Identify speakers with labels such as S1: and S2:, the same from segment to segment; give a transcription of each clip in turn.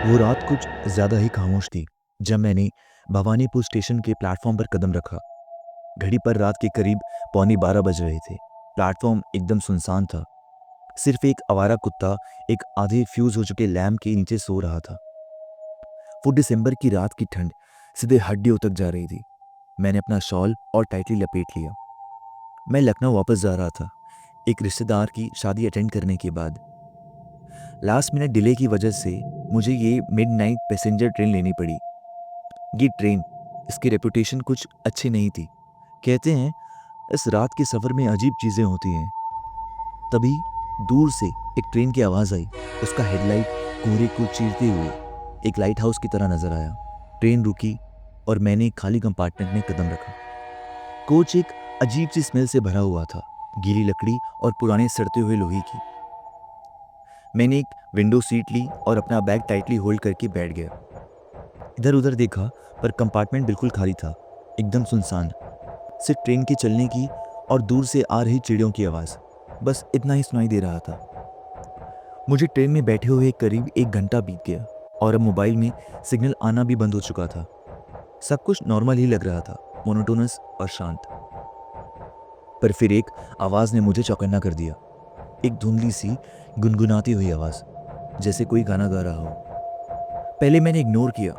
S1: वो रात कुछ ज़्यादा ही खामोश थी जब मैंने भवानीपुर स्टेशन के प्लेटफॉर्म पर कदम रखा। घड़ी पर रात के करीब पौने 12 बज रहे थे। प्लेटफॉर्म एकदम सुनसान था। सिर्फ एक आवारा कुत्ता एक आधे फ्यूज हो चुके लैम्प के नीचे सो रहा था। वो दिसंबर की रात की ठंड सीधे हड्डियों तक जा रही थी। मैंने अपना शॉल और टाइटली लपेट लिया। मैं लखनऊ वापस जा रहा था, एक रिश्तेदार की शादी अटेंड करने के बाद। लास्ट मिनट डिले की वजह से मुझे ये मिडनाइट पैसेंजर ट्रेन लेनी पड़ी। ये ट्रेन, इसकी रेपुटेशन कुछ अच्छी नहीं थी। कहते हैं इस रात के सफ़र में अजीब चीज़ें होती हैं। तभी दूर से एक ट्रेन की आवाज़ आई। उसका हेडलाइट कोहरे को चीरते हुए एक लाइट हाउस की तरह नजर आया। ट्रेन रुकी और मैंने एक खाली कंपार्टमेंट में कदम रखा। कोच एक अजीब सी स्मेल से भरा हुआ था, गीली लकड़ी और पुराने सड़ते हुए लोहे की। मैंने एक विंडो सीट ली और अपना बैग टाइटली होल्ड करके बैठ गया। इधर उधर देखा पर कंपार्टमेंट बिल्कुल खाली था, एकदम सुनसान। सिर्फ ट्रेन के चलने की और दूर से आ रही चिड़ियों की आवाज़, बस इतना ही सुनाई दे रहा था। मुझे ट्रेन में बैठे हुए करीब 1 घंटा बीत गया और अब मोबाइल में सिग्नल आना भी बंद हो चुका था। सब कुछ नॉर्मल ही लग रहा था, मोनोटोनस और शांत। पर फिर एक आवाज़ ने मुझे चौकन्ना कर दिया। एक धुंधली सी गुनगुनाती हुई आवाज़, जैसे कोई गाना गा रहा हो। पहले मैंने इग्नोर किया,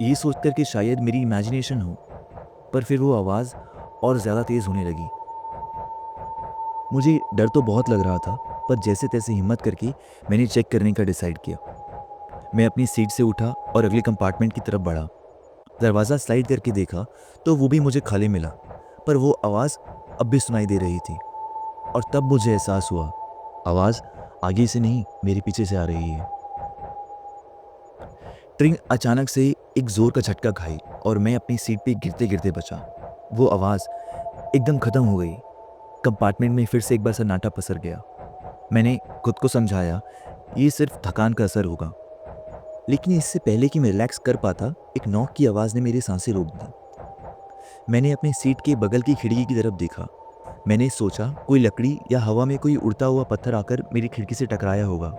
S1: ये सोचकर कि शायद मेरी इमेजिनेशन हो। पर फिर वो आवाज़ और ज़्यादा तेज़ होने लगी। मुझे डर तो बहुत लग रहा था, पर जैसे तैसे हिम्मत करके मैंने चेक करने का डिसाइड किया। मैं अपनी सीट से उठा और अगले कंपार्टमेंट की तरफ बढ़ा। दरवाज़ा स्लाइड करके देखा तो वो भी मुझे खाली मिला, पर वो आवाज़ अब भी सुनाई दे रही थी। और तब मुझे एहसास हुआ, आवाज़ आगे से नहीं, मेरे पीछे से आ रही है। ट्रेन अचानक से एक जोर का झटका खाई और मैं अपनी सीट पे गिरते गिरते बचा। वो आवाज़ एकदम खत्म हो गई। कंपार्टमेंट में फिर से एक बार सन्नाटा पसर गया। मैंने खुद को समझाया, ये सिर्फ थकान का असर होगा। लेकिन इससे पहले कि मैं रिलैक्स कर पाता, एक नॉक की आवाज़ ने मेरी सांसें रोक दी। मैंने अपनी सीट के बगल की खिड़की की तरफ देखा। मैंने सोचा कोई लकड़ी या हवा में कोई उड़ता हुआ पत्थर आकर मेरी खिड़की से टकराया होगा।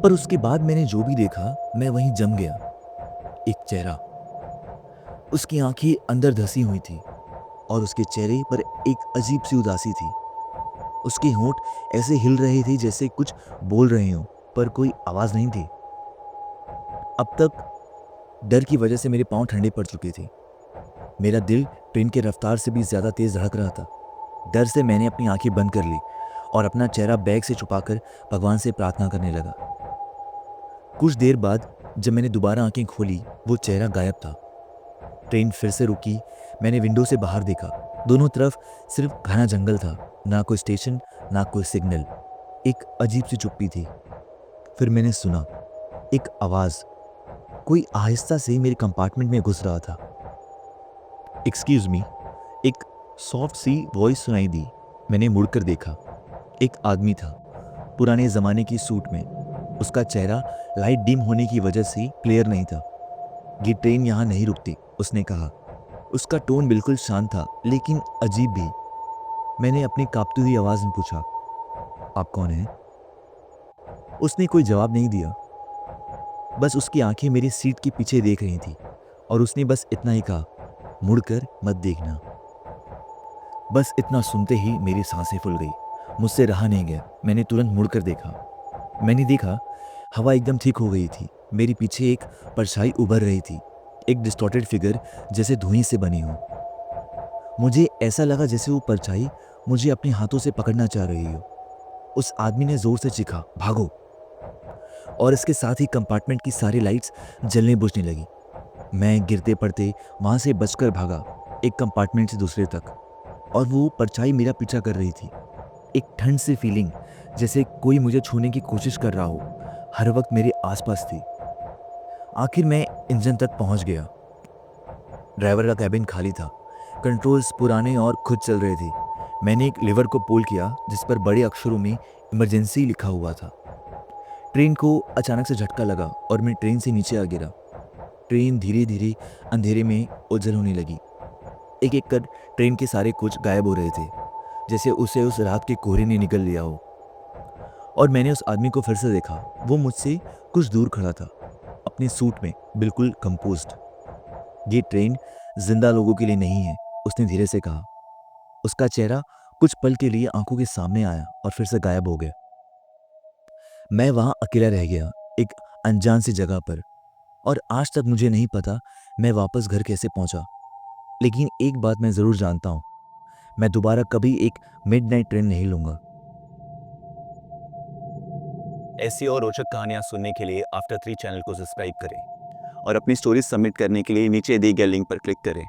S1: पर उसके बाद मैंने जो भी देखा, मैं वहीं जम गया। एक चेहरा, उसकी आंखें अंदर धंसी हुई थी और उसके चेहरे पर एक अजीब सी उदासी थी। उसके होंठ ऐसे हिल रहे थे जैसे कुछ बोल रहे हों, पर कोई आवाज़ नहीं थी। अब तक डर की वजह से मेरे पाँव ठंडे पड़ चुके थे। मेरा दिल ट्रेन की रफ्तार से भी ज़्यादा तेज़ धड़क रहा था। डर से मैंने अपनी आंखें बंद कर ली और अपना चेहरा बैग से छुपाकर भगवान से प्रार्थना करने लगा। कुछ देर बाद जब मैंने दोबारा आंखें खोली, वो चेहरा गायब था। ट्रेन फिर से रुकी। मैंने विंडो से बाहर देखा। दोनों तरफ सिर्फ घना जंगल था, ना कोई स्टेशन, ना कोई सिग्नल। एक अजीब सी चुप्पी थी। फिर मैंने सुना एक आवाज़, कोई आहिस्ता से मेरे कंपार्टमेंट में घुस रहा था। एक्सक्यूज मी, एक सॉफ्ट सी वॉइस सुनाई दी। मैंने मुड़कर देखा। एक आदमी था, पुराने ज़माने की सूट में। उसका चेहरा लाइट डिम होने की वजह से क्लियर नहीं था। ये ट्रेन यहाँ नहीं रुकती, उसने कहा। उसका टोन बिल्कुल शांत था, लेकिन अजीब भी। मैंने अपनी कांपती हुई आवाज़ में पूछा, आप कौन हैं? उसने कोई जवाब नहीं दिया। बस उसकी आंखें मेरी सीट के पीछे देख रही थी और उसने बस इतना ही कहा, मुड़कर मत देखना। बस इतना सुनते ही मेरी सांसें फूल गई। मुझसे रहा नहीं गया। मैंने तुरंत मुड़कर देखा। मैंने देखा हवा एकदम ठीक हो गई थी। मेरे पीछे एक परछाई उभर रही थी, एक डिस्टॉर्टेड फिगर जैसे धुएं से बनी हो। मुझे ऐसा लगा जैसे वो परछाई मुझे अपने हाथों से पकड़ना चाह रही हो। उस आदमी ने जोर से चीखा, भागो! और इसके साथ ही कंपार्टमेंट की सारी लाइट्स जलने बुझने लगी। मैं गिरते पड़ते वहां से बचकर भागा, एक कंपार्टमेंट से दूसरे तक। और वो परछाई मेरा पीछा कर रही थी। एक ठंड सी फीलिंग, जैसे कोई मुझे छूने की कोशिश कर रहा हो, हर वक्त मेरे आसपास थी। आखिर मैं इंजन तक पहुंच गया। ड्राइवर का कैबिन खाली था। कंट्रोल्स पुराने और खुद चल रहे थे। मैंने एक लीवर को पुल किया जिस पर बड़े अक्षरों में इमरजेंसी लिखा हुआ था। ट्रेन को अचानक से झटका लगा और मैं ट्रेन से नीचे आ गिरा। ट्रेन धीरे धीरे अंधेरे में उजल होने लगी। एक एक कर ट्रेन के सारे कुछ गायब हो रहे थे, जैसे उसे उस रात के कोहरे ने निगल लिया हो। और मैंने उस आदमी को फिर से देखा। वो मुझसे कुछ दूर खड़ा था अपने सूट में बिल्कुल कंपोज्ड। ये ट्रेन जिंदा लोगों के लिए नहीं है, उसने धीरे से कहा। उसका चेहरा कुछ पल के लिए आंखों के सामने आया और फिर से गायब हो गया। मैं वहां अकेला रह गया, एक अनजान सी जगह पर, और आज तक मुझे नहीं पता मैं वापस घर कैसे पहुंचा। लेकिन एक बात मैं जरूर जानता हूं, मैं दोबारा कभी एक मिडनाइट ट्रेन नहीं लूंगा। ऐसी और रोचक कहानियां सुनने के लिए आफ्टर 3 चैनल को सब्सक्राइब करें और अपनी स्टोरीज सबमिट करने के लिए नीचे दिए गए लिंक पर क्लिक करें।